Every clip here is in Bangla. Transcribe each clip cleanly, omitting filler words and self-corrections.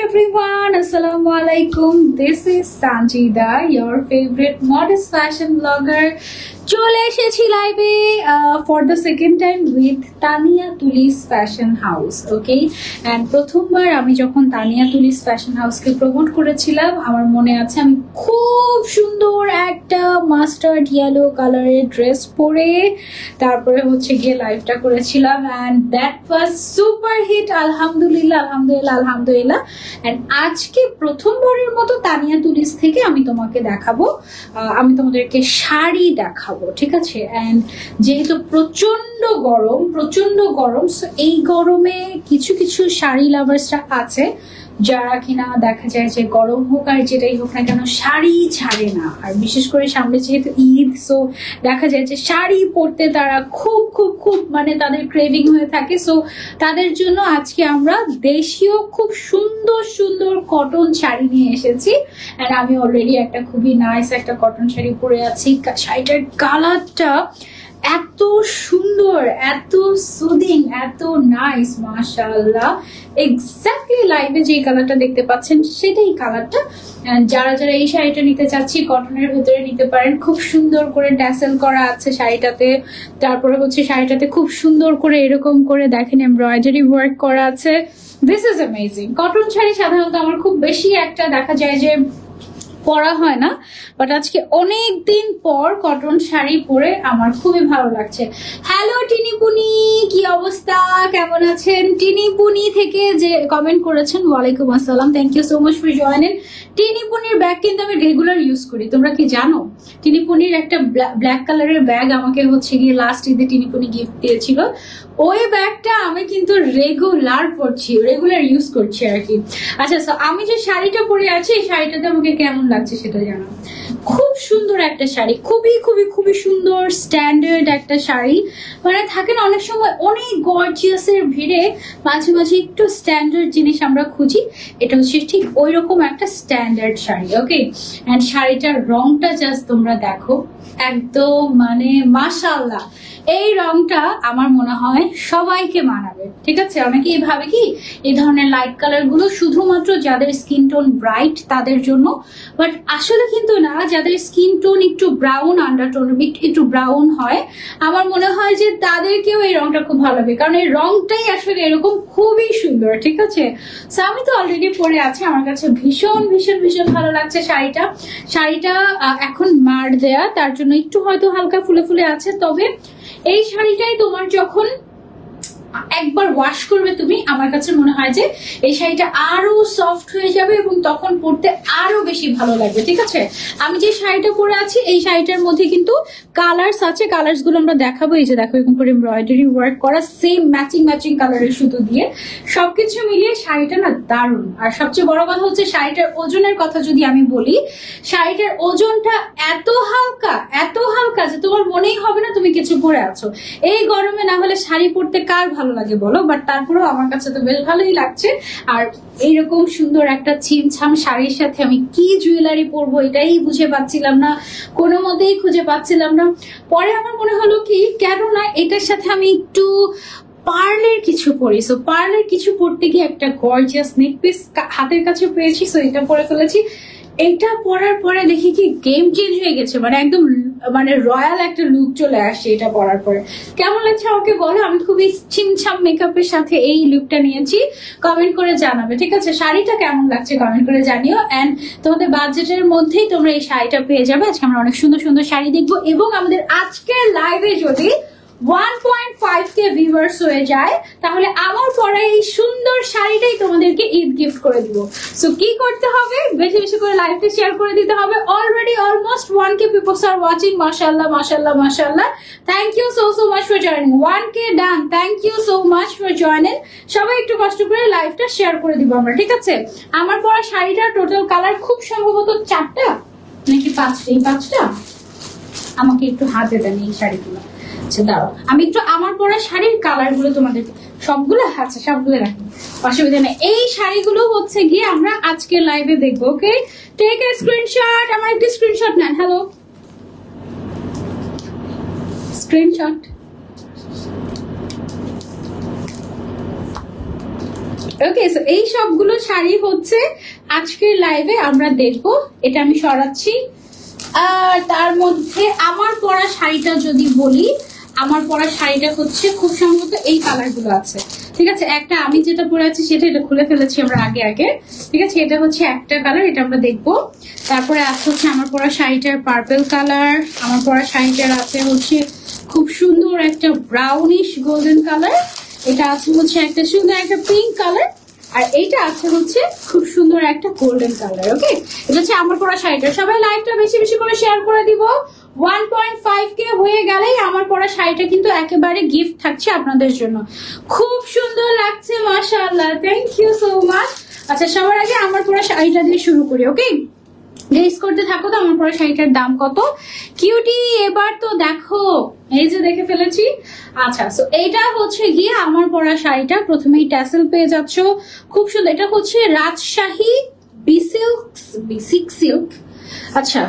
everyone, Assalamu alaikum. This is Sanjida, your favorite modest fashion blogger. চলে এসেছি লাইভে for the second time with Tania Tuli's fashion house. Okay, and প্রথমবার আমি যখন তানিয়া তুলিস ফ্যাশন হাউসকে প্রমোট করেছিলাম, আমার মনে আছে আমি খুব সুন্দর একটা মাস্টার্ড ইয়েলো কালারের ড্রেস পরে তারপরে হচ্ছে গিয়ে লাইভটা করেছিলাম, and that was super hit. আলহামদুলিল্লাহ আলহামদুলিল্লাহ আলহামদুলিল্লাহ। অ্যান্ড আজকে প্রথমবারের মতো তানিয়া তুলিস থেকে আমি তোমাকে দেখাবো, আমি তোমাদেরকে শাড়ি দেখাবো, ঠিক আছে? এন্ড যেহেতু প্রচন্ড গরম, সো এই গরমে কিছু কিছু শাড়ি লাভার্সরা আছে যারা কিনা দেখা যায় যে গরম হোক আর যেটাই হোক না কেন শাড়ি ছাড়ে না। আর বিশেষ করে সামনে যেহেতু ঈদ, সো দেখা যায় যে শাড়ি পরতে তারা খুব খুব খুব মানে তাদের ক্রেভিং হয়ে থাকে। সো তাদের জন্য আজকে আমরা দেশীয় খুব সুন্দর সুন্দর কটন শাড়ি নিয়ে এসেছি। আর আমি অলরেডি একটা খুবই নাইস একটা কটন শাড়ি পরে আছি। শাড়িটার কালারটা এত সুন্দর, এত সুদিং, এত নাইস, মাশাআল্লাহ। এক্স্যাক্টলি লাইভে যে কালারটা দেখতে পাচ্ছেন সেটাই কালারটা। যারা যারা এই শাড়িটা নিতে চাচ্ছি কটনের ভেতরে নিতে পারেন। খুব সুন্দর করে ট্যাসেল করা আছে শাড়িটাতে, তারপরে হচ্ছে শাড়িটাতে খুব সুন্দর করে এরকম করে দেখেন এমব্রয়ডারি ওয়ার্ক করা আছে। This is amazing. Cotton sari সাধারণত আমার খুব বেশি একটা দেখা যায় যে পরা হয় না, বাট আজকে অনেক দিন পর কটন শাড়ি পরে আমার খুবই ভালো লাগছে। হ্যালো টিনিপুনি, কি অবস্থা, কেমন আছেন? টিনিপুনি থেকে যে কমেন্ট করেছেন, ওয়ালাইকুম আসসালাম, thank you so much for joining. টিনিপুনির ব্যাগ কিন্তু আমি রেগুলার ইউজ করি, তোমরা কি জানো? টিনিপুনির একটা ব্ল্যাক কালারের ব্যাগ আমাকে হচ্ছে গিয়ে লাস্ট ঈদে টিনিপুনি গিফট দিয়েছিল। ওই ব্যাগটা আমি কিন্তু রেগুলার পরছি, রেগুলার ইউজ করছি আর কি। আচ্ছা, আমি যে শাড়িটা পরে আছি এই শাড়িটাতে আমাকে কেমন লাগছে সেটা জানো? খুব সুন্দর একটা শাড়ি, খুবই খুবই খুবই সুন্দর স্ট্যান্ডার্ড একটা শাড়ি। মানে থাকে না অনেক সময় অনেক গর্জিয়াসের ভিড়ে মাঝে মাঝে একটু স্ট্যান্ডার্ড জিনিস আমরা খুঁজি, এটা হচ্ছে ঠিক ওই রকম একটা স্ট্যান্ডার্ড শাড়ি। ওকে, এন্ড শাড়িটার রংটা জাস্ট তোমরা দেখো, একদম মানে মাশাআল্লাহ। এই রংটা আমার মনে হয় সবাইকে মানাবে, ঠিক আছে? অনেকেই ভাবে কি এই ধরনের লাইট কালার গুলো শুধুমাত্র যাদের স্কিন টোন ব্রাইট তাদের জন্য, বাট আসলে কিন্তু না। যাদের স্কিন টোন একটু ব্রাউন, আন্ডারটোন একটু ব্রাউন হয়, আমার মনে হয় যে তাদেরকেও এই রংটা খুব ভালো লাগবে, কারণ এই রংটাই আসলে এরকম খুবই সুন্দর, ঠিক আছে? সো আমি তো অলরেডি পরে আছি, আমার কাছে ভীষণ ভীষণ ভীষণ ভালো লাগছে শাড়িটা। শাড়িটা এখন মার দেয়া, তার জন্য একটু হয়তো হালকা ফুলে ফুলে আছে, তবে এই শাড়িটাই তোমার যখন একবার ওয়াশ করবে তুমি, আমার কাছে মনে হয় যে এই শাড়িটা আরো সফট হয়ে যাবে এবং তখন পরতে আরো বেশি ভালো লাগবে, ঠিক আছে? আমি যে শাড়িটা পরে আছি এই শাড়িটার মধ্যে কিন্তু কালার্স আছে, কালার্স গুলো আমরা দেখাবো। এই যে দেখো এরকম করে এমব্রয়ডারি ওয়ার্ক করা, সেম ম্যাচিং কালারের সুতো দিয়ে সবকিছু মিলিয়ে শাড়িটা না দারুণ। আর সবচেয়ে বড় কথা হচ্ছে শাড়িটার ওজনের কথা যদি আমি বলি, শাড়িটার ওজনটা এত হালকা যে তোমার মনেই হবে না তুমি কিছু পরে আছো। এই গরমে না হলে শাড়ি পরতে কার ভালো লাগে বলো, বাট তারপরেও আমার কাছে তো বেশ ভালোই লাগছে। আর এইরকম সুন্দর একটা ছিমছাম শাড়ির সাথে আমি কি জুয়েলারি পরবো এটাই বুঝে পাচ্ছিলাম না, কোনো মতেই খুঁজে পাচ্ছিলাম না। পরে আমার মনে হলো কি কেন না এটার সাথে আমি একটু পার্লের কিছু পরি। সো পার্লের কিছু পরতে গিয়ে একটা গর্জিয়াস নেক পিস হাতের কাছে পেয়েছি, সো এটা পরে ফেলেছি। এটা পরার পরে দেখি কি গেম চেঞ্জ হয়ে গেছে, মানে একদম মানে রয়্যাল একটা লুক চলে আসছে এটা পরার পরে। কেমন লাগছে আমাকে বলো? আমি খুবই ছিমছাম মেকআপের সাথে এই লুকটা নিয়েছি, কমেন্ট করে জানাবে, ঠিক আছে? শাড়িটা কেমন লাগছে কমেন্ট করে জানিও। এন্ড তোমাদের বাজেটের মধ্যেই তোমরা এই শাড়িটা পেয়ে যাবে। আজকে আমরা অনেক সুন্দর সুন্দর শাড়ি দেখবো, এবং আমাদের আজকের লাইভে যদি 1.5K ভিউয়ার্স হয়ে যায় তাহলে আমার পরা এই সুন্দর শাড়িটাই তোমাদেরকে ঈদ গিফট করে দিব। সো কি করতে হবে? বেশি বেশি করে লাইভটা শেয়ার করে দিতে হবে। Already almost 1K peoples are watching, মাশাআল্লাহ মাশাআল্লাহ মাশাআল্লাহ। Thank you so much for joining. 1K done, thank you so much for joining. সবাই একটু কষ্ট করে লাইভটা শেয়ার করে দিব আমরা, ঠিক আছে? আমার পরা শাড়িটার টোটাল কালার খুব সম্ভবত 4টা নাকি 5টা। এই 5টা আমাকে একটু হাতে দেন এই শাড়িগুলো। আচ্ছা দাঁড়াও, আমি একটু আমার পরা শাড়ির কালার গুলো তোমাদের সবগুলো, আচ্ছা সবগুলো রাখি, অসুবিধা নেই। এই শাড়িগুলো হচ্ছে গিয়ে আমরা আজকের লাইভে দেখবো। ওকে, টেক এ স্ক্রিনশট, আমার একটি স্ক্রিনশট নেন। হ্যালো, স্ক্রিনশট ওকে, সো এই সবগুলো শাড়ি হচ্ছে আজকের লাইভে আমরা দেখবো। এটা আমি সরাচ্ছি। আর তার মধ্যে আমার পরা শাড়িটা যদি বলি, আমার পরা শাড়িটা হচ্ছে খুব সম্ভবত এই কালার গুলো আছে, ঠিক আছে। একটা আমি যেটা পরে আছি সেটা, এটা খুলে ফেলেছি আমরা আগে আগে, ঠিক আছে। এটা হচ্ছে একটা কালার, এটা আমরা দেখবো। তারপরে আছে হচ্ছে আমার পরা শাড়িটার পার্পল কালার, আমার পরা শাড়িটার আছে হচ্ছে খুব সুন্দর একটা ব্রাউনিশ গোল্ডেন কালার, এটা আছে হচ্ছে একটা সুন্দর একটা পিঙ্ক কালার, আর এইটা আছে হচ্ছে খুব সুন্দর একটা গোল্ডেন কালার। ওকে, এটা হচ্ছে আমার পরা শাড়িটা। সবাই লাইভটা বেশি বেশি করে শেয়ার করে দিব। 1.5K হয়ে গেলেই আমার পরা শাড়িটা কিন্তু একেবারে গিফট থাকছে আপনাদের জন্য। খুব সুন্দর লাগছে, মাশাআল্লাহ, থ্যাংক ইউ সো মাচ। আচ্ছা, সবার আগে আমার পরা শাড়িটা দিয়ে শুরু করি। ওকে, গেস করতে থাকো তো আমার পরা শাড়িটার দাম কত। কিউটি, এবার তো দেখো, এই যে দেখে ফেলেছি। আচ্ছা, সো এইটা হচ্ছে গিয়ে আমার পরা শাড়িটা। প্রথমেই ট্যাসেল পেয়ে যাচ্ছ, খুব সুন্দর। এটা হচ্ছে রাজশাহী বেসিক সিল্ক। আচ্ছা,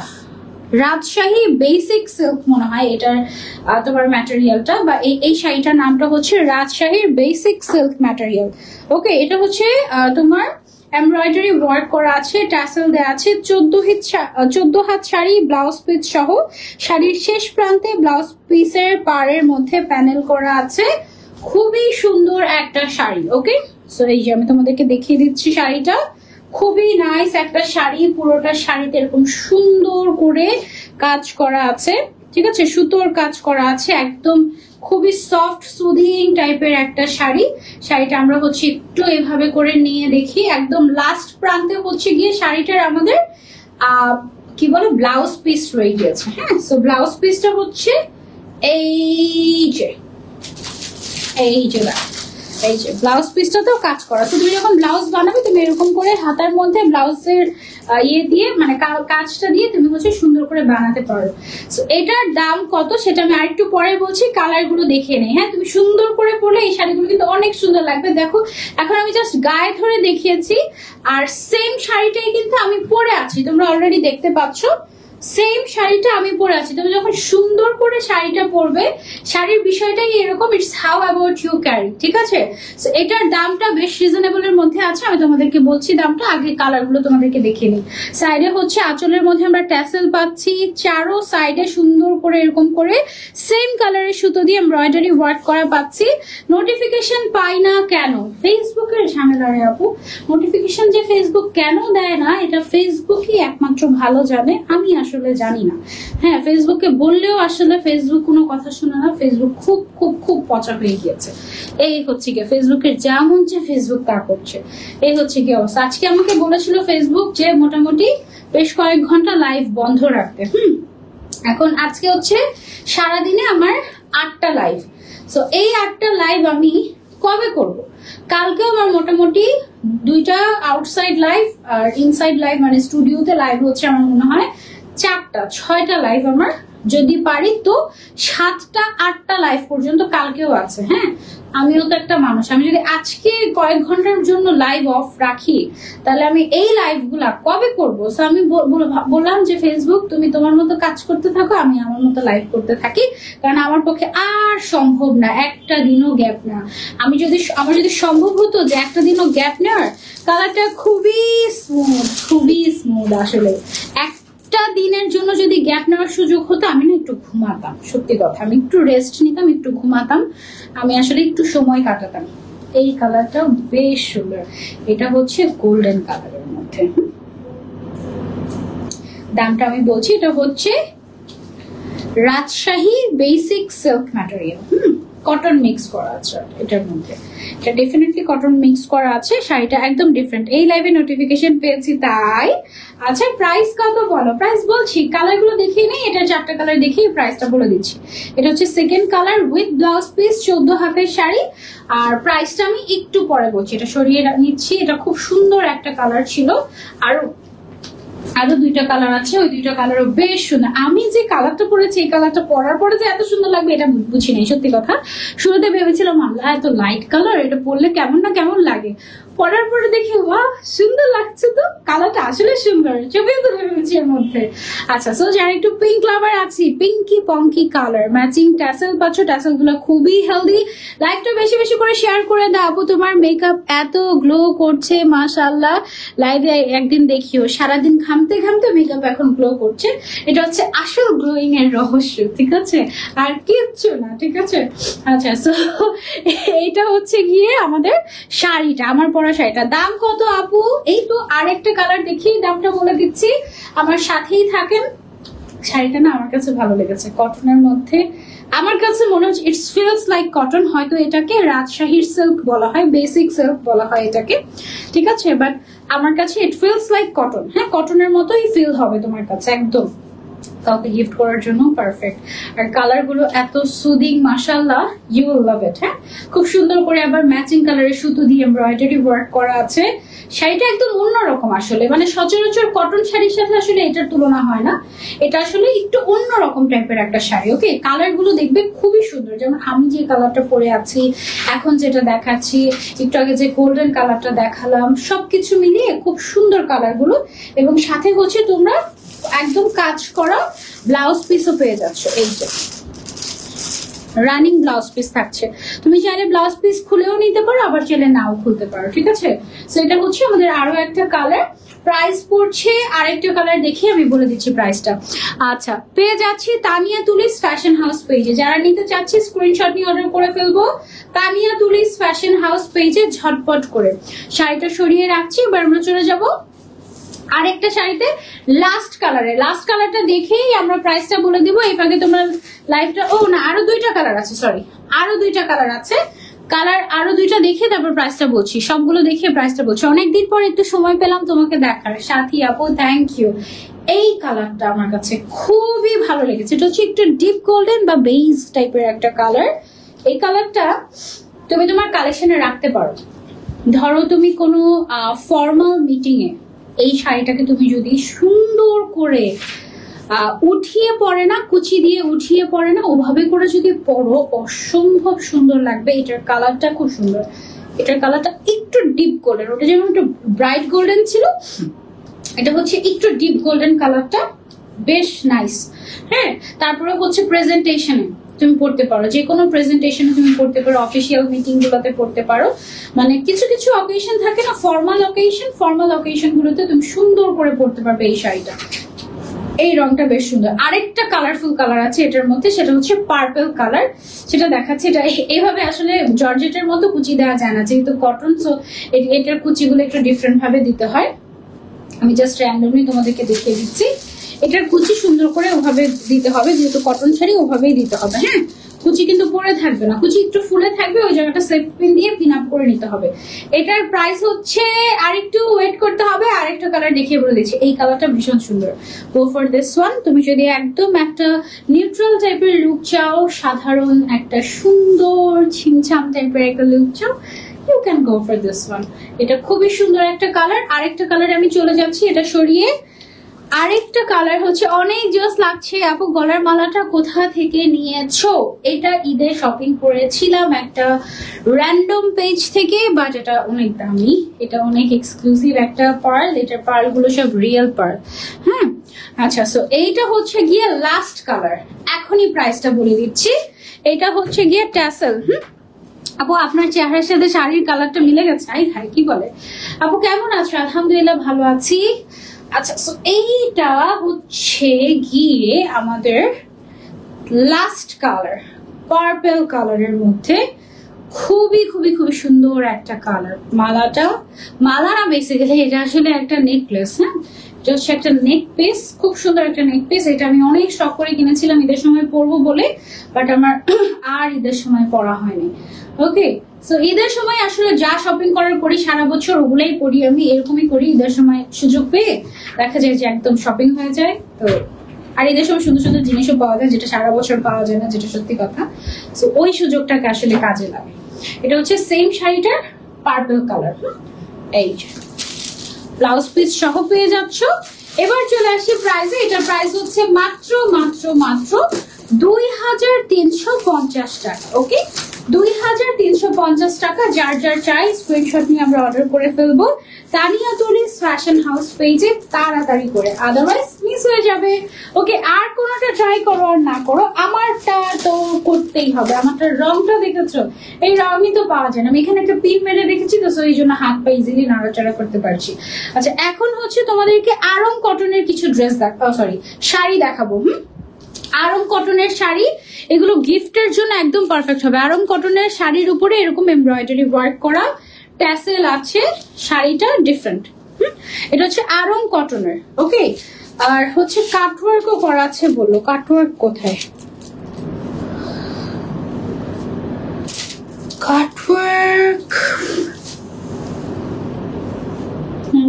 রাজশাহী বেসিক সিল্ক মনে হয় এটার তোমার ম্যাটেরিয়ালটা, বা এই শাড়িটার নামটা হচ্ছে রাজশাহীর বেসিক সিল্ক ম্যাটেরিয়াল। ওকে, এটা হচ্ছে তোমার এমব্রয়ডারি ওয়ার্ক করা আছে, ট্যাসেল দেওয়া আছে, 14 হাত শাড়ি, ব্লাউজ পিস সহ। শাড়ির শেষ প্রান্তে ব্লাউজ পিসের পাড়ের মধ্যে প্যানেল করা আছে। খুবই সুন্দর একটা শাড়ি। ওকে, সো এই যে আমি তোমাদেরকে দেখিয়ে দিচ্ছি শাড়িটা। খুবই নাইস একটা শাড়ি, পুরোটা শাড়িতে এরকম সুন্দর করে কাজ করা আছে, ঠিক আছে, সুতোর কাজ করা আছে, একদম খুবই সফট সুদিং টাইপের একটা শাড়ি। শাড়িটা আমরা হচ্ছে একটু এভাবে করে নিয়ে দেখি। একদম লাস্ট প্রান্তে হচ্ছে গিয়ে শাড়িটার আমাদের কি বলে ব্লাউজ পিস রয়ে গিয়েছে। হ্যাঁ, সো ব্লাউজ পিসটা হচ্ছে এই যে এই যে ব্লাউজ পিসটা তো কাজ করা। তো তুমি যখন ব্লাউজ বানাবে, তুমি এরকম করে হাতার মধ্যে ব্লাউজের ইয়ে দিয়ে, মানে কাজটা দিয়ে তুমি হচ্ছে সুন্দর করে বানাতে পারো। সো এটার দাম কত সেটা আমি আরেকটু পরে বলছি। কালার গুলো দেখে নেই। হ্যাঁ, তুমি সুন্দর করে পরলে এই শাড়িগুলো কিন্তু অনেক সুন্দর লাগবে। দেখো, এখন আমি জাস্ট গায়ে ধরে দেখিয়েছি, আর সেম শাড়িটাই কিন্তু আমি পরে আছি, তোমরা অলরেডি দেখতে পাচ্ছ। সেম শাড়িটা আমি পরে আছি। তুমি যখন সুন্দর করে শাড়িটা পরবে, শাড়ির বিষয়টাই এরকম, it's how about you carry, ঠিক আছে। সো এটার দামটা বেশ রিজনেবল এর মধ্যে আছে। আমি তোমাদেরকে বলছি দামটা, আগে কালার গুলো তোমাদেরকে দেখিয়ে নিই। সাইডে হচ্ছে আঁচলের মধ্যে আমরা ট্যাসেল পাচ্ছি, চারো সাইডে সুন্দর করে এরকম করে সেম কালারের সুতো দিয়ে এমব্রয়ডারি ওয়ার্ক করা পাচ্ছি। নোটিফিকেশন পাই না কেন? ফেসবুকের ঝামেলা রে আপু। নোটিফিকেশন যে ফেসবুক কেন দেয় না, এটা ফেসবুকই একমাত্র ভালো জানে, আমি আসলে জানি না। হ্যাঁ, ফেসবুকে বললেও আসলে ফেসবুক কোনো কথা শুনে না। ফেসবুক খুব খুব খুব পচা হয়ে গিয়েছে। এই হচ্ছে গিয়ে ফেসবুকের যা মন চায় ফেসবুক তা করছে। এই হচ্ছে কি অবস্থা। আজকে আমাকে বলেছিল ফেসবুক যে মোটামুটি বেশ কয়েক ঘন্টা লাইভ বন্ধ রাখতে। এখন আজকে হচ্ছে সারাদিনে আমার 8টা লাইভ। সো এই 8টা লাইভ আমি কবে করব? কালকে আমার মোটামুটি 2টা আউটসাইড লাইভ আর ইনসাইড লাইভ, মানে স্টুডিওতে লাইভ হচ্ছে আমার মনে হয় 4টা 6টা লাইভ আমার, যদি পারি তো 7টা 8টা লাইভ পর্যন্ত কালকেও আছে। হ্যাঁ, আমিও তো একটা মানুষ। আমি যদি আজকে কয়েক ঘন্টার জন্য লাইভ অফ রাখি, তাহলে আমি এই লাইভ গুলা কবে করবো? সো আমি বললাম যে ফেসবুক, তুমি তোমার মতো কাজ করতে থাকো, আমি আমার মতো লাইভ করতে থাকি, কারণ আমার পক্ষে আর সম্ভব না একটা দিনও গ্যাপ না। আমার যদি সম্ভব হতো যে একটা দিনও গ্যাপ নেওয়ার, কালারটা খুবই স্মুথ আসলে। একটা দিনের জন্য যদি গ্যাপ নেওয়ার সুযোগ হতো, আমি না একটু ঘুমাতাম, সত্যি কথা, আমি একটু রেস্ট নিতাম, একটু ঘুমাতাম, আমি আসলে একটু সময় কাটাতাম। এই কালারটাও বেশ সুন্দর, এটা হচ্ছে গোল্ডেন কালারের মধ্যে। দামটা আমি বলছি, এটা হচ্ছে Rajshahi basic silk material. Cotton mix করা আছে এটার মধ্যে, এটা ডেফিনেটলি কটন মিক্স করা আছে। শাড়িটা একদম ডিফারেন্ট। এই লাইভে নোটিফিকেশন পেয়েছি তাই। আচ্ছা, প্রাইস কত বলো? প্রাইস বলছি, কালার গুলো দেখিয়ে নেই। এটা 4টা কালার দেখিয়ে প্রাইসটা বলে দিচ্ছি। এটা হচ্ছে second colour with blouse piece, 14 হাতের শাড়ি। আর প্রাইসটা আমি একটু পরে বলছি, এটা সরিয়ে নিচ্ছি। এটা খুব সুন্দর একটা কালার ছিল, আরো 2টা কালার আছে, ওই 2টা কালারও বেশ সুন্দর। আমি যে কালারটা পরেছি, এই কালারটা পরার পরে যে এত সুন্দর লাগবে এটা বুঝি নাই, সত্যি কথা। শুরুতে ভেবেছিলাম আল্লাহ এত লাইট কালার, এটা পরলে কেমন না কেমন লাগে। পরার পরে দেখি বাহ সুন্দর লাগছে, তো কালারটা আসলে সুন্দর, ছবি তুলে ফেলেছি এর মধ্যে। আচ্ছা, সো যারা একটু পিঙ্ক লাভার আছি, পিঙ্কি পঙ্কি কালার ম্যাচিং ট্যাসেল পাচ্ছ, ট্যাসেল গুলো খুবই হেলদি। লাইভটা বেশি বেশি করে শেয়ার করে দাও আপু, তোমার মেকআপ এত গ্লো করছে মাশাআল্লাহ। লাইভে একদিন দেখিও, সারাদিন ঘামতে ঘামতে মেকআপ এখন গ্লো করছে, এটা হচ্ছে আসল গ্লোয়িং এর রহস্য, ঠিক আছে, আর কিচ্ছু না, ঠিক আছে। আচ্ছা, সো এইটা হচ্ছে গিয়ে আমাদের শাড়িটা, আমার পরা শাড়িটা। দাম কত আপু? এই তো আরেকটা কালার দেখি, দামটা বলে দিচ্ছি, আমার সাথেই থাকেন। শাড়িটা না আমার কাছে ভালো লেগেছে, কটনের মধ্যে, আমার কাছে মনে হচ্ছে ইটস ফিলস লাইক কটন। হয়তো এটাকে রাজশাহীর সিল্ক বলা হয়, বেসিক সিল্ক বলা হয় এটাকে, ঠিক আছে, বাট আমার কাছে ইট ফিলস লাইক কটন। হ্যাঁ, কটনের মতোই ফিল হবে তোমার কাছে, একদম কাউকে গিফট করার জন্য পারফেক্ট। আর কালার গুলো এত সুদিং মাশাআল্লাহ, ইউ উইল লাভ ইট। হ্যাঁ, খুব সুন্দর করে আবার ম্যাচিং কালারের সুতো দিয়ে এমব্রয়ডারি ওয়ার্ক করা আছে। শাড়িটা একদম অন্যরকম আসলে, মানে সচরাচর কটন শাড়ির সাথে আসলে এটার তুলনা হয় না, এটা আসলে একটু অন্যরকম টাইপের একটা শাড়ি। ওকে, কালার গুলো দেখবে খুবই সুন্দর, যেমন আমি যে কালারটা পরে আছি, এখন যেটা দেখাচ্ছি, একটু আগে যে গোল্ডেন কালারটা দেখালাম, সবকিছু মিলিয়ে খুব সুন্দর কালার গুলো। এবং সাথে হচ্ছে তোমরা একদম কাজ করা ব্লাউজ পিসও পেয়ে যাচ্ছ, এই যে রানিং ব্লাউজ পিস থাকছে। তুমি চাইলে ব্লাউজ পিস খুলেও নিতে পারো, আবার চাইলে নাও খুলতে পারো, ঠিক আছে। সো এটা হচ্ছে আমাদের আরো একটা কালার। প্রাইস পড়ছে আরেকটা কালার দেখি, আমি বলে দিচ্ছি প্রাইসটা। আচ্ছা, পেয়ে যাচ্ছি তানিয়া তুলিস ফ্যাশন হাউস পেজে, যারা নিতে চাচ্ছি স্ক্রিনশট নিয়ে অর্ডার করে ফেলবো তানিয়া তুলিস ফ্যাশন হাউস পেজে ঝটপট করে। শাড়িটা সরিয়ে রাখছি, এবার আমরা চলে যাবো আরেকটা শাড়িতে, লাস্ট কালারে। লাস্ট কালারটা দেখেই আমরা প্রাইসটা বলে দিব। এই ফাঁকে তোমরা লাইভটা, ও না, আরো দুইটা কালার আছে, সরি, আরো দুইটা কালার আছে, কালার আরো দুইটা দেখে তারপর প্রাইসটা বলছি, সবগুলো দেখে প্রাইসটা বলছি। অনেকদিন পর একটু সময় পেলাম তোমাকে দেখার, সাথী আপু থ্যাংক ইউ। এই কালারটা আমার কাছে খুবই ভালো লেগেছে, এটা হচ্ছে একটু ডিপ গোল্ডেন বা বেজ টাইপের একটা কালার। এই কালারটা তুমি তোমার কালেকশনে রাখতে পারো। ধরো তুমি কোনো ফর্মাল মিটিং এ এই শাড়িটাকে তুমি যদি সুন্দর করে উঠিয়ে পরে না, কুচি দিয়ে উঠিয়ে পরে না, ওভাবে করে যদি পরো, অসম্ভব সুন্দর লাগবে। এটার কালারটা খুব সুন্দর, এটার কালারটা একটু ডিপ গোল্ডেন, ওটা যেমন একটু ব্রাইট গোল্ডেন ছিল, এটা হচ্ছে একটু ডিপ গোল্ডেন কালারটা, বেশ নাইস। হ্যাঁ, তারপরে হচ্ছে প্রেজেন্টেশনে তুমি পড়তে পারো, যে কোনো প্রেজেন্টেশনে তুমি পড়তে পারো, অফিসিয়াল মিটিং গুলোতে পড়তে পারো। মানে কিছু কিছু অকেশন থাকে না, ফর্মাল অকেশন গুলোতে তুমি সুন্দর করে পড়তে পারবে এই শাড়িটা। এই রংটা বেশ সুন্দর। আরেকটা কালারফুল কালার আছে এটার মধ্যে, সেটা হচ্ছে পার্পল কালার, সেটা দেখাচ্ছে। এটা এইভাবে আসলে জর্জেটের মতো কুচি দেওয়া যায় না, যেহেতু কটন, সো এটার কুচিগুলো একটু ডিফারেন্ট ভাবে দিতে হয়। আমি জাস্ট র্যান্ডমলি তোমাদেরকে দেখিয়ে দিচ্ছি। এটার কুচি সুন্দর করে ওভাবে দিতে হবে, যেহেতু কটন শাড়ি ওভাবেই দিতে হবে। হ্যাঁ, কুচি কিন্তু পরে থাকবে না, কুচি একটু ফুলে থাকবে, ওই জায়গাটা সেফ পিন দিয়ে পিন আপ করে নিতে হবে। এটার প্রাইস হচ্ছে, আরেকটু ওয়েট করতে হবে, আরেকটা কালার দেখিয়ে বলে দিচ্ছি। এই কালারটা ভীষণ সুন্দর, গো ফর দিস ওয়ান। তুমি যদি একদম একটা নিউট্রাল টাইপের লুক চাও, সাধারণ একটা সুন্দর ছিমছাম টাইপের একটা লুক চাও, you can go for this one. এটা খুবই সুন্দর একটা কালার। আরেকটা কালার আমি চলে যাচ্ছি, এটা সরিয়ে আরেকটা কালার হচ্ছে, অনেক জোস লাগছে আপু, গলার মালাটা কোথা থেকে নিয়েছো? এটা ঈদে শপিং করেছিলাম একটা র্যান্ডম পেজ থেকে, বাট এটা অনেক দামি, এটা অনেক এক্সক্লুসিভ একটা পার্ল, এটার পার্ল গুলো সব রিয়েল পার্ল। হ্যাঁ, আচ্ছা, সো এইটা হচ্ছে গিয়ে লাস্ট কালার, এখনই প্রাইসটা বলে দিচ্ছি। এটা হচ্ছে গিয়ে ট্যাসেল। আপু আপনার চেহারার সাথে শাড়ির কালারটা মিলে গেছে, আই হাই কি বলে। আপু কেমন আছো? আলহামদুলিল্লাহ ভালো আছি। আচ্ছা, সো এইটা হচ্ছে গিয়ে আমাদের লাস্ট কালার, পার্পল কালারের মধ্যে খুবই খুবই খুবই সুন্দর একটা কালার। মালা না, বেসিক্যালি এটা আসলে একটা নেকলেস। হ্যাঁ, এটা হচ্ছে একটা নেক পিস, খুব সুন্দর একটা নেক পিস। এটা আমি অনেক শখ করে কিনেছিলাম ঈদের সময় পরবো বলে, বাট আমার আর ঈদের সময় পরা হয়নি। ওকে, সো ঈদের সময় আসলে যা শপিং করার করি সারা বছর ওগুলাই পরি, আমি এরকমই করি। ঈদের সময় সুযোগ পেয়ে দেখা যায় যে একদম শপিং হয়ে যায়। তো আর ঈদের সময় সুন্দর সুন্দর জিনিসও পাওয়া যায়, যেটা সারা বছর পাওয়া যায় না, যেটা সত্যি কথা। সো ওই সুযোগটাকে আসলে কাজে লাগে। এটা হচ্ছে সেম শাড়িটার পার্পল কালার। এই ব্লাউজ পিস সহ পেয়ে যাচ্ছ। এবার চলে আসি প্রাইসে। এটার প্রাইস হচ্ছে মাত্র 2350 টাকা। ওকে, 2350 টাকা। যার যার চাই স্ক্রিনশট নিয়ে আমরা অর্ডার করে ফেলবো তানিয়া তুলিস ফ্যাশন হাউস পেজে তাড়াতাড়ি করে, আদারওয়াইজ মিস হয়ে যাবে। ওকে, আর কোনোটা ট্রাই করো আর না করো, আমারটা তো করতেই হবে। আমারটা রংটা দেখেছো, এই রংই তো পাওয়া যায় না। আমি এখানে একটা পিন মেরে রেখেছি তো, এই জন্য হাত পা ইজিলি নাড়াচাড়া করতে পারছি। আচ্ছা, এখন হচ্ছে তোমাদেরকে আরং কটনের কিছু ড্রেস শাড়ি দেখাবো। আরং কটনের শাড়ি, এগুলো গিফটের জন্য একদম পারফেক্ট হবে। আরং কটনের শাড়ির উপরে এরকম এমব্রয়ডারি ওয়ার্ক করা ট্যাসেল আছে, শাড়িটা ডিফারেন্ট। এটা হচ্ছে আরং কটনের। ওকে, আর হচ্ছে কাটওয়ার্কও করা আছে। বললো কাটওয়ার্ক কোথায়? কাটওয়ার্ক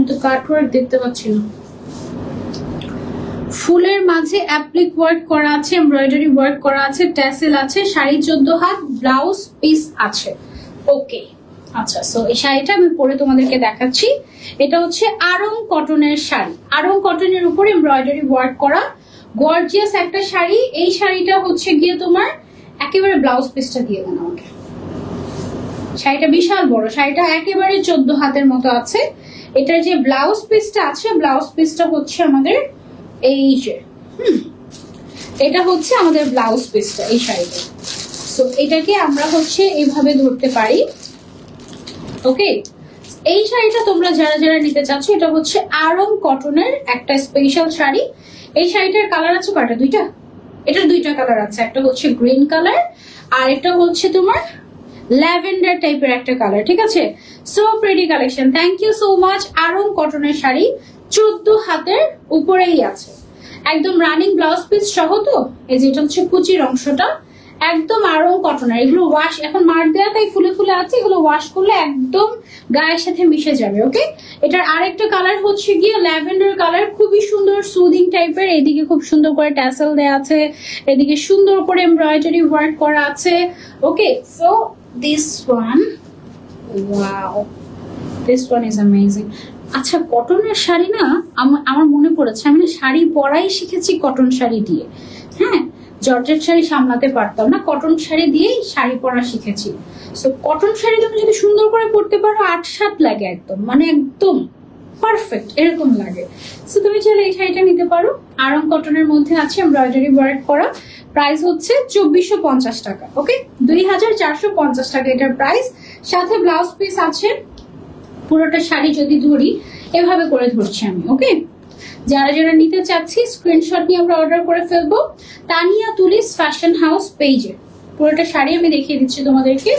তো কাটওয়ার্ক দেখতে পাচ্ছি না। ফুলের মাঝে অ্যাপ্লিক ওয়ার্ক করা আছে, এমব্রয়ডারি ওয়ার্ক করা আছে, ট্যাসেল আছে, শাড়ি 14 হাত, ব্লাউজ পিস আছে। ওকে, আচ্ছা, সো এই শাড়িটা আমি পরে তোমাদেরকে দেখাচ্ছি। এটা হচ্ছে আরং কটনের শাড়ি, আরং কটনের উপর এমব্রয়ডারি ওয়ার্ক করা গর্জিয়াস একটা শাড়ি। এই শাড়িটা হচ্ছে গিয়ে তোমার একেবারে ব্লাউজ পিসটা দিয়ে দেন আমাকে। শাড়িটা বিশাল বড়, শাড়িটা একেবারে 14 হাতের মতো আছে। এটার যে ব্লাউজ পিসটা আছে, ব্লাউজ পিসটা হচ্ছে আমাদের এই যে এটা হচ্ছে আমাদের ব্লাউজ পিসটা এই শাড়িটা। সো এটাকে আমরা হচ্ছে এইভাবে ধরতে পারি। ওকে, এই শাড়িটা তোমরা যারা যারা নিতে চাচ্ছ, এটা হচ্ছে আরং কটনের একটা স্পেশাল শাড়ি। এই শাড়িটার কালার আছে কয়টা? দুইটা। এটার দুইটা কালার আছে, একটা হচ্ছে গ্রিন কালার আর একটা হচ্ছে তোমার ল্যাভেন্ডার টাইপের একটা কালার। ঠিক আছে, so pretty collection. Thank you so much. Aarong কটনের শাড়ি 14 হাতের উপরেই আছে, একদম রানিং ব্লাউজ পিস সহ। তো এই যে এটা হচ্ছে কুচির অংশটা, একদম আরং কটনের। এগুলো ওয়াশ এখন মার দেওয়া তাই ফুলে ফুলে আছে, এগুলো ওয়াশ করলে একদম গায়ের সাথে মিশে যাবে। ওকে, এটার আরেকটা কালার হচ্ছে গিয়ে ল্যাভেন্ডার কালার, খুবই সুন্দর সুদিং টাইপের। এদিকে খুব সুন্দর করে ট্যাসেল দেওয়া আছে, এদিকে সুন্দর করে এমব্রয়ডারি ওয়ার্ক করা আছে। Okay, so this one, wow, this one is amazing. আচ্ছা, কটনের শাড়ি না আমার মনে পড়েছে, আমি শাড়ি পরাই শিখেছি কটন শাড়ি দিয়ে। হ্যাঁ, জর্জেট শাড়ি সামলাতে পারতাম না, কটন শাড়ি দিয়েই শাড়ি পরা শিখেছি। সো কটন শাড়ি তুমি যদি সুন্দর করে পরতে পারো, 8-7 লাগে, একদম মানে একদম পারফেক্ট এরকম লাগে। সো তুমি চাইলে এই শাড়িটা নিতে পারো। আরং কটনের মধ্যে আছে এমব্রয়ডারি ওয়ার্ক করা, প্রাইস হচ্ছে 2450 টাকা। ওকে, 2450 টাকা এটার প্রাইস, সাথে ব্লাউজ পিস আছে। পুরোটা শাড়ি যদি ধরি, এভাবে করে ধরছি আমি। ওকে, যারা যারা নিতে চাচ্ছি স্ক্রিনশট নিয়ে আমরা অর্ডার করে ফেলবো তানিয়া তুলিস ফ্যাশন হাউস পেজে। পুরোটা শাড়ি আমি দেখিয়ে দিচ্ছি তোমাদেরকে,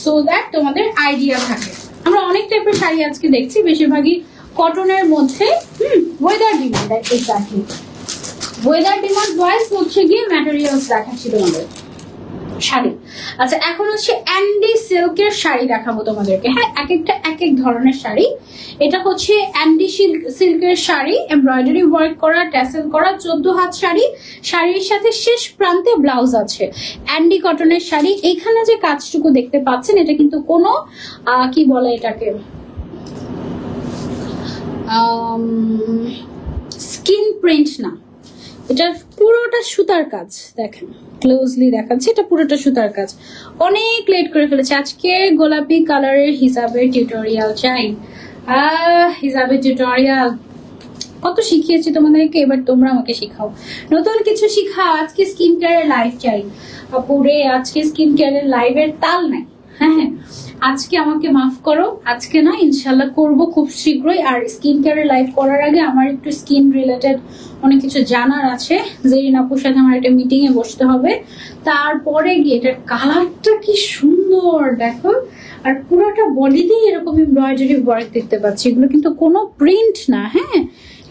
সো দ্যাট তোমাদের আইডিয়া থাকে। আমরা অনেক টাইপের শাড়ি আজকে দেখছি, বেশিরভাগই কটনের মধ্যে। Weather demand, exactly weather demand wise হচ্ছে গিয়ে ম্যাটেরিয়ালস দেখাচ্ছি তোমাদের শাড়ি। আচ্ছা, এখন হচ্ছে অ্যান্ডি সিল্কের শাড়ি দেখাবো তোমাদেরকে। হ্যাঁ, এক একটা এক এক ধরনের শাড়ি। এটা হচ্ছে অ্যান্ডি সিল্কের শাড়ি, এমব্রয়ডারি ওয়ার্ক করা, ট্যাসেল করা, 14 হাত শাড়ি। শাড়ির সাথে শেষ প্রান্তে ব্লাউজ আছে। অ্যান্ডি কটনের শাড়ি। এখানে যে কাজটুকু দেখতে পাচ্ছেন, এটা কিন্তু কোনো কি বলে এটাকে, স্কিন প্রিন্ট না, এটা পুরোটা সুতার কাজ। দেখেন, ক্লোজলি দেখাচ্ছি, এটা পুরোটা সুতার কাজ। অনেক লেট করে ফেলেছে আজকে। গোলাপি কালারের হিসাবের টিউটোরিয়াল চাই। হিসাবের টিউটোরিয়াল কত শিখিয়েছি তোমাদেরকে, এবার তোমরা আমাকে শিখাও, নতুন কিছু শিখাও। আজকে স্কিন কেয়ারের লাইভ চাই। আপুরে, আজকে স্কিন কেয়ারের লাইভের তাল নাই। হ্যাঁ, আজকে আমাকে মাফ করো, আজকে না, ইনশাল্লাহ করবো খুব শীঘ্রই। আর স্কিন কেয়ারের লাইভ করার আগে আমার একটু স্কিন রিলেটেড অনেক কিছু জানার আছে। জেরিন আপুর সাথে আমার একটা মিটিং এ বসতে হবে, তারপরে গিয়ে এটার কালারটা কি সুন্দর দেখো। আর পুরোটা বডিতেই এরকম এমব্রয়ডারি ওয়ার্ক দেখতে পাচ্ছি, এগুলো কিন্তু কোনো প্রিন্ট না। হ্যাঁ,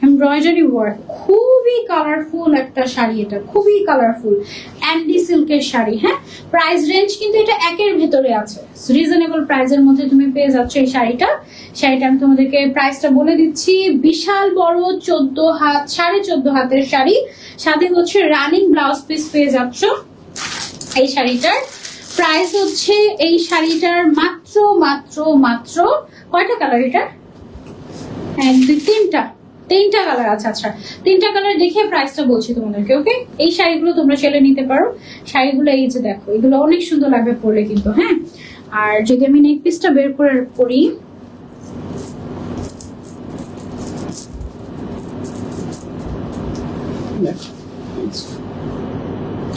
এমব্রয়ডারি ওয়ার্ক, খুবই কালারফুল একটা শাড়ি। এটা খুবই কালারফুল অ্যান্ডি সিল্কের শাড়ি। হ্যাঁ, প্রাইস রেঞ্জ কিন্তু এটা একের ভেতরে আছে, রিজনেবল প্রাইসের মধ্যে তুমি পেয়ে যাচ্ছ এই শাড়িটা। শাড়িটা আমি তোমাদেরকে প্রাইসটা বলে দিচ্ছি। বিশাল বড় 14 হাত, 14.5 হাতের শাড়ি, সাথে হচ্ছে রানিং ব্লাউজ পিস পেয়ে যাচ্ছ। এই শাড়িটার প্রাইস হচ্ছে, এই শাড়িটার মাত্র মাত্র মাত্র কয়টা কালার? এটা 1 2 3টা তিনটা কালার আছে। আচ্ছা, তিনটা কালার দেখে প্রাইসটা বলছি তোমাদেরকে। ওকে, এই শাড়িগুলো তোমরা চাইলে নিতে পারো। শাড়িগুলো এই যে দেখো, এগুলো অনেক সুন্দর লাগবে পরলে কিন্তু। হ্যাঁ, আর যদি আমি নেক পিসটা বের করে পরি,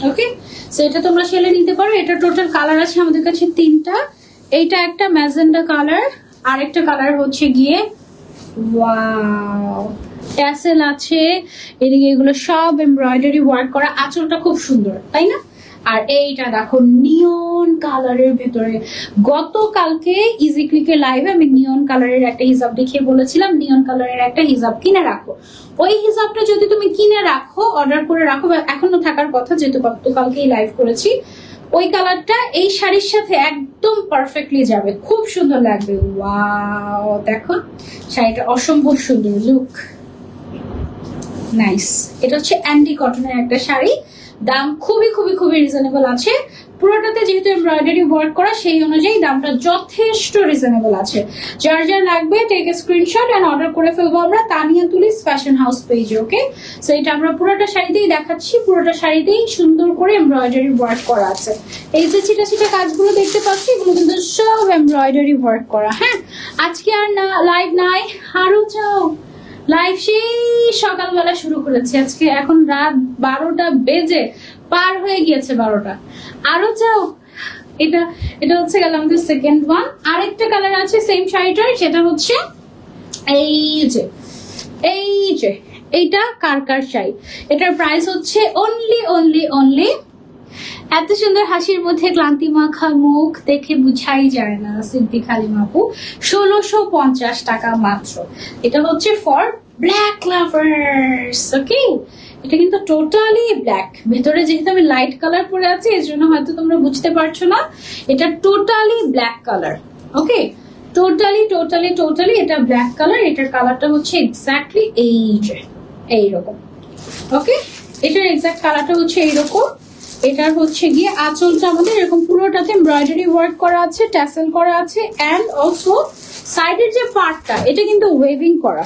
ওকে, সো এটা তোমরা চাইলে নিতে পারো। এটা টোটাল কালার আছে আমাদের কাছে তিনটা। এইটা একটা ম্যাজেন্ডা কালার, আরেকটা কালার হচ্ছে গিয়ে ওয়াও ট্যাসেল আছে, এদিকে এগুলো সব এমব্রয়ডারি ওয়ার্ক করা, আঁচলটা খুব সুন্দর তাই না? আর এইটা দেখো নিয়ন কালারের ভেতরে। গতকালকে ইজি ক্লিকের লাইভে আমি নিয়ন কালারের একটা হিজাব দেখিয়ে বলেছিলাম নিয়ন কালারের একটা হিজাব কিনে রাখো। ওই হিজাবটা যদি তুমি কিনে রাখো, অর্ডার করে রাখো, এখনো থাকার কথা যেহেতু গতকালকেই লাইভ করেছি, ওই কালারটা এই শাড়ির সাথে একদম পারফেক্টলি যাবে, খুব সুন্দর লাগবে। ওয়াও দেখো শাড়িটা অসম্ভব সুন্দর, লুক নাইস। এটা হচ্ছে অ্যান্ডি কটনের একটা শাড়ি, দাম খুবই খুবই খুবই রিজনেবল আছে। পুরোটাতে যেহেতু এমব্রয়ডারি ওয়ার্ক করা, সেই অনুযায়ী দামটা যথেষ্ট রিজনেবল আছে। যার যার লাগবে take a screenshot and order করে ফেলবো আমরা তানিয়া তুলিস ফ্যাশন হাউস পেজে। ওকে, সো এটা আমরা পুরোটা শাড়িতেই দেখাচ্ছি, পুরোটা শাড়িতেই সুন্দর করে এমব্রয়ডারি ওয়ার্ক করা আছে। এই যে ছিটা ছিটা কাজগুলো দেখতে পাচ্ছি, এগুলো কিন্তু সব এমব্রয়ডারি ওয়ার্ক করা। হ্যাঁ, আজকে আর না লাইভ নাই, আরো যাও লাইভ সেই সকালবেলা শুরু করেছি আজকে, এখন রাত 12টা বেজে পার হয়ে গিয়েছে 12টা, আরো যাও। এটা এটা হচ্ছে গেল আমাদের সেকেন্ড ওয়ান। আরেকটা কালার আছে সেম শাড়িটার, সেটা হচ্ছে এই যে এইটা কারকার শাড়ি। এটার প্রাইস হচ্ছে অনলি এত সুন্দর হাসির মধ্যে ক্লান্তি মাখা মুখ দেখে বুঝাই যায় না সিদ্দিক হালিম আপু, 1650 টাকা মাত্র। এটা হচ্ছে ফর ব্ল্যাক লাভার্স। ওকে, এটা কিন্তু টোটালি ব্ল্যাক, ভেতরে যেহেতু আমি লাইট কালার পরে আছি এর জন্য হয়তো তোমরা বুঝতে পারছো না, এটা টোটালি ব্ল্যাক কালার। ওকে, টোটালি এটা ব্ল্যাক কালার। এটার কালারটা হচ্ছে এক্স্যাক্টলি এইরকম। ওকে, এটার এক্স্যাক্ট কালারটা হচ্ছে এইরকম। এটার হচ্ছে গিয়ে আঁচলটা আমাদের এরকম পুরোটাতে এমব্রয়ডারি ওয়ার্ক করা আছে, ট্যাসেল করা আছে, এন্ড অলসো সাইডের যে পার্টটা এটা কিন্তু ওয়েভিং করা।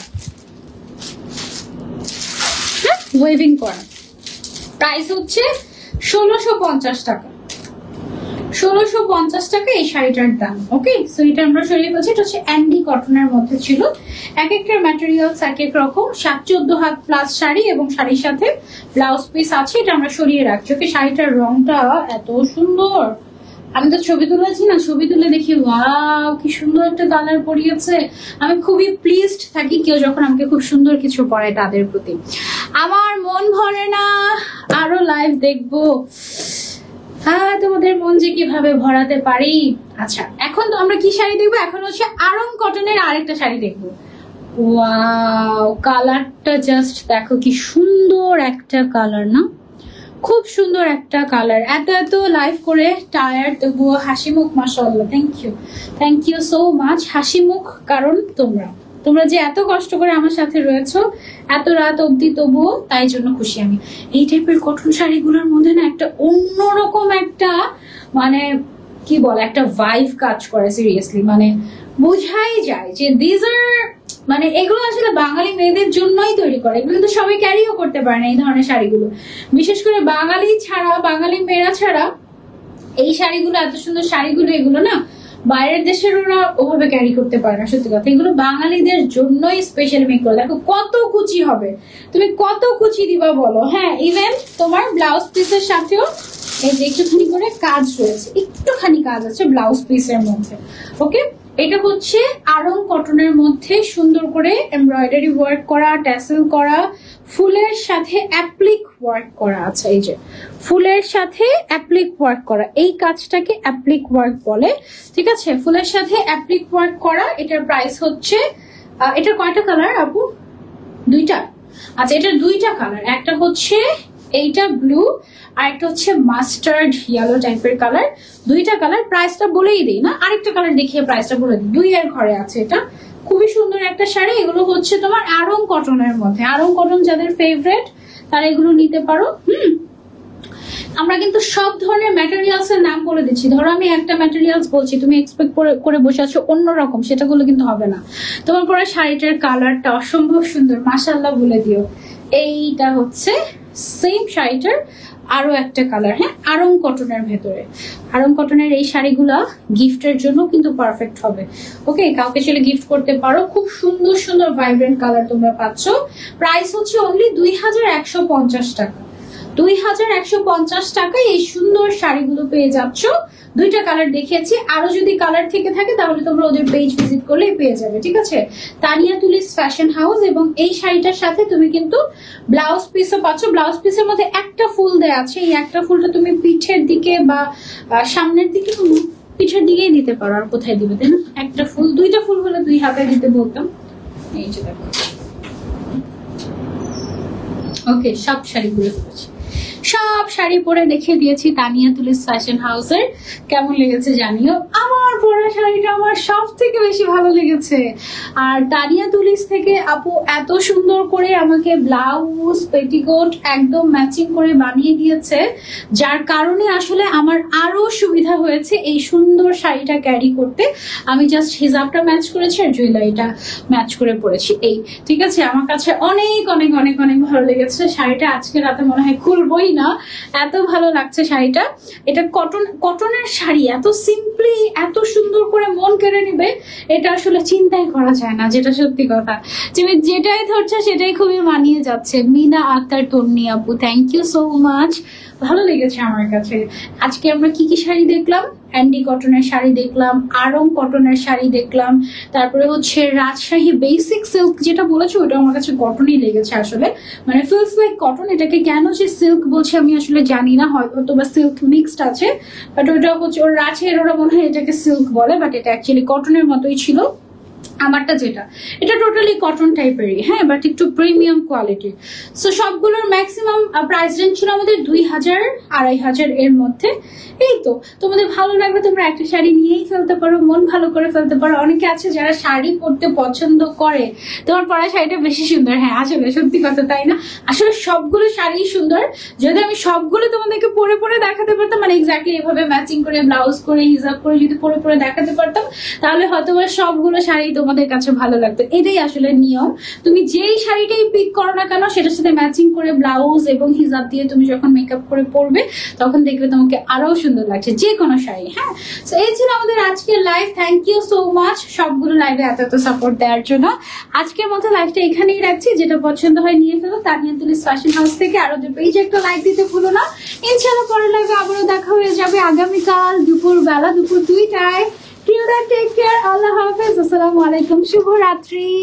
হ্যাঁ, ওয়েভিং করা। প্রাইস হচ্ছে 1650 টাকা। 1650 টাকা এই শাড়িটার দাম। ওকে, সো এটা আমরা সরিয়ে বলছি, এটা হচ্ছে অ্যান্ডি কটনের মধ্যে ছিল। এক একটা ম্যাটেরিয়ালস এক এক রকম, 7-14 হাত প্লাস শাড়ি এবং শাড়ির সাথে ব্লাউজ পিস আছে। এটা আমরা সরিয়ে রাখছি। ওকে, শাড়িটার রংটা এত সুন্দর, আমি তো ছবি তুলেছি না, ছবি তুলে দেখি ওয়াও কি সুন্দর একটা কালার পরিয়েছে। আমি খুবই প্লিজড থাকি কেউ যখন আমাকে খুব সুন্দর কিছু পরায়, তাদের প্রতি আমার মন ভরে না, আরো লাইভ দেখবো। হ্যাঁ, তোমাদের মন যে কিভাবে ভরাতে পারি। আচ্ছা, এখন তো আমরা কি শাড়ি দেখবো? এখন হচ্ছে আরং কটনের আরেকটা শাড়ি দেখবো। ওয়াও, কালারটা জাস্ট দেখো কি সুন্দর একটা কালার না, খুব সুন্দর একটা কালার। এত লাইভ করে টায়ার্ড, তবুও হাসি মুখ, মাশাআল্লাহ। Thank you so much. হাসি মুখ কারণ তোমরা যে এত কষ্ট করে আমার সাথে রয়েছো এত রাত অবধি, তবুও তাই জন্য খুশি আমি। এই টাইপের কটন শাড়িগুলোর মধ্যে না একটা অন্যরকম একটা মানে কি বলে একটা ভাইব কাজ করে, সিরিয়াসলি মানে বোঝাই যায় যে দিস আর মানে এগুলো আসলে বাঙালি মেয়েদের জন্যই তৈরি করে। এগুলো কিন্তু সবাই ক্যারিও করতে পারে না এই ধরনের শাড়িগুলো, বিশেষ করে বাঙালি মেয়েরা ছাড়া এই শাড়িগুলো, এত সুন্দর শাড়িগুলো, এগুলো না বাইরের দেশের ওরা ওভাবে ক্যারি করতে পারে না। সত্যি কথা, এগুলো বাঙালিদের জন্যই স্পেশাল মেক করে। দেখো কত কুচি হবে, তুমি কত কুচি দিবা বলো। হ্যাঁ, ইভেন তোমার ব্লাউজ পিসের সাথেও এই যে একটুখানি করে কাজ রয়েছে, একটুখানি কাজ আছে ব্লাউজ পিসের মধ্যে। ওকে, এটা হচ্ছে আরং কটনের মধ্যে সুন্দর করে এমব্রয়ডারি ওয়ার্ক করা, ট্যাসেল করা, ফুলের সাথে অ্যাপ্লিক ওয়ার্ক করা আছে। এই যে ফুলের সাথে অ্যাপ্লিক ওয়ার্ক করা, এই কাজটাকে অ্যাপ্লিক ওয়ার্ক বলে। ঠিক আছে, ফুলের সাথে অ্যাপ্লিক ওয়ার্ক করা। এটার প্রাইস হচ্ছে, এটা কয়টা কালার আপু? দুইটা। আচ্ছা, এটার দুইটা কালার, একটা হচ্ছে এইটা ব্লু আর একটা হচ্ছে মাস্টার্ড ইয়েলো টাইপের কালার। দুইটা কালার, প্রাইসটা বলেই দিই না, আরেকটা কালার দেখিয়ে প্রাইসটা বলে দিই। 2 এর ঘরে আছে। এটা খুবই সুন্দর একটা শাড়ি। এগুলো হচ্ছে তোমার আরং কটনের মধ্যে। আরং কটন যাদের ফেভারিট তারা এগুলো নিতে পারো। আমরা কিন্তু সব ধরনের ম্যাটেরিয়ালস এর নাম বলে দিচ্ছি। ধরো আমি একটা ম্যাটেরিয়ালস বলছি, তুমি এক্সপেক্ট করে বসে আছো অন্যরকম, সেটাগুলো কিন্তু হবে না। তোমার পরে শাড়িটার কালারটা অসম্ভব সুন্দর, মাশাআল্লাহ বলে দিও। এইটা হচ্ছে সেম শাড়িটার আরো একটা কালার, হ্যাঁ, আরং কটনের ভেতরে। আরং কটনের এই শাড়িগুলা গিফটের জন্য কিন্তু পারফেক্ট হবে। ওকে, কাউকে চলে গিফট করতে পারো। খুব সুন্দর সুন্দর ভাইব্রেন্ট কালার তোমরা পাচ্ছ। প্রাইস হচ্ছে অনলি 2150 টাকা। 2150 টাকায় এই সুন্দর শাড়িগুলো পেয়ে যাচ্ছ। দুইটা কালার দেখিয়েছি, আরো যদি কালার থেকে থাকে তাহলে তোমরা ওদের পেজ ভিজিট করলেই পেয়ে যাবে, ঠিক আছে। Tania Tuli's fashion house. এবং এই শাড়িটার সাথে তুমি কিন্তু ব্লাউজ পিসও পাচ্ছ। ব্লাউজ পিসের মধ্যে একটা ফুল দেয়া আছে, এই একটা ফুলটা তুমি পিঠের দিকে বা সামনের দিকে, পিঠের দিকেই দিতে পারো, আর কোথায় দিবে তাই না। একটা ফুল, দুইটা ফুল হলে 2 হাতে দিতে বলতাম। এই যে দেখো, ওকে, সব শাড়িগুলো পরেছি, সব শাড়ি পরে দেখিয়ে দিয়েছি তানিয়া তুলিস ফ্যাশন হাউসের। কেমন লেগেছে জানিও। আমার পরা শাড়িটা আমার সব থেকে বেশি ভালো লেগেছে। আর তানিয়া তুলিস থেকে আপু এত সুন্দর করে আমাকে ব্লাউজ পেটিকোট একদম ম্যাচিং করে বানিয়ে দিয়েছে, যার কারণে আসলে আমার আরো সুবিধা হয়েছে এই সুন্দর শাড়িটা ক্যারি করতে। আমি জাস্ট হিজাবটা ম্যাচ করেছি আর জুয়েলারিটা ম্যাচ করে পরেছি, এই, ঠিক আছে। আমার কাছে অনেক অনেক অনেক অনেক ভালো লেগেছে শাড়িটা। আজকে রাতে মনে হয় খুলবই না, এত ভালো লাগছে শাড়িটা। এটা কটনের শাড়ি, এত সিম্পলি এত সুন্দর করে মন কেড়ে নিবে, এটা আসলে চিন্তাই করা যায় না, যেটা সত্যি কথা। তুমি যেটাই ধরছো সেটাই খুবই মানিয়ে যাচ্ছে। মিনা আক্তার তন্নি আপু, থ্যাংক ইউ সো মাচ, ভালো লেগেছে আমার কাছে। আজকে আমরা কি কি শাড়ি দেখলাম? অ্যান্ডি কটনের শাড়ি দেখলাম, আরং কটনের শাড়ি দেখলাম, তারপরে হচ্ছে রাজশাহী বেসিক সিল্ক যেটা বলেছো ওটা আমার কাছে কটনই লেগেছে আসলে, মানে ফিলস লাইক কটন। এটাকে কেন যে সিল্ক বলছে আমি আসলে জানি না, হয়তো বা সিল্ক মিক্সড আছে, বাট ওটা হচ্ছে ওর রাজের, ওরা মনে হয় এটাকে সিল্ক বলে, বাট এটা অ্যাকচুয়ালি কটনের মতোই ছিল। আমারটা যেটা, এটা টোটালি কটন টাইপেরই, হ্যাঁ, বাট একটু প্রিমিয়াম কোয়ালিটি। সো সবগুলোর ম্যাক্সিমাম প্রাইস রেঞ্জ ছিল আমাদের 2000 2500 এর মধ্যে। এই তো, তোমাদের ভালো লাগবে তোমরা একটা শাড়ি নিয়েই ফেলতে পারো, মন ভালো করে ফেলতে পারো। অনেকে আছে যারা শাড়ি পরতে পছন্দ করে, তোমার পরা শাড়িটা বেশি সুন্দর। হ্যাঁ, আসলে সত্যি কথা, তাই না? আসলে সবগুলো শাড়ি সুন্দর। যদি আমি সবগুলো তোমাদেরকে পরে পরে দেখাতে পারতাম, মানে এক্স্যাক্টলি এভাবে ম্যাচিং করে ব্লাউজ করে হিজাব করে যদি পরে পরে দেখাতে পারতাম, তাহলে হয়তো সবগুলো শাড়ি তোমাদের কাছে ভালো লাগতো। এটাই আসলে নিয়ম। তুমি যেই শাড়িটাই পিক করো না কেন, সেটার সাথে ম্যাচিং করে ব্লাউজ এবং হিজাব দিয়ে তুমি যখন মেকআপ করে পরবে, তখন দেখবে তোমাকে আরো সুন্দর লাগছে যে কোনো শাড়ি। হ্যাঁ, তো এই ছিল আমাদের আজকের live. Thank you so much সবগুলো লাইভে এত এত সাপোর্ট দেওয়ার জন্য। আজকের মতো লাইভটা এখানেই রাখছি। যেটা পছন্দ হয় নিয়ে ফেলো তানিয়া তুলিস ফ্যাশন হাউস থেকে। আর ওদের পেজে একটা লাইক দিতে ভুলো না। ইনশাআল্লাহ পরের লাইভে আবারও দেখা হয়ে যাবে আগামীকাল দুপুর 2টায়। Till then, take care. Allah Hafiz. Assalamu alaikum. Shubh Ratri.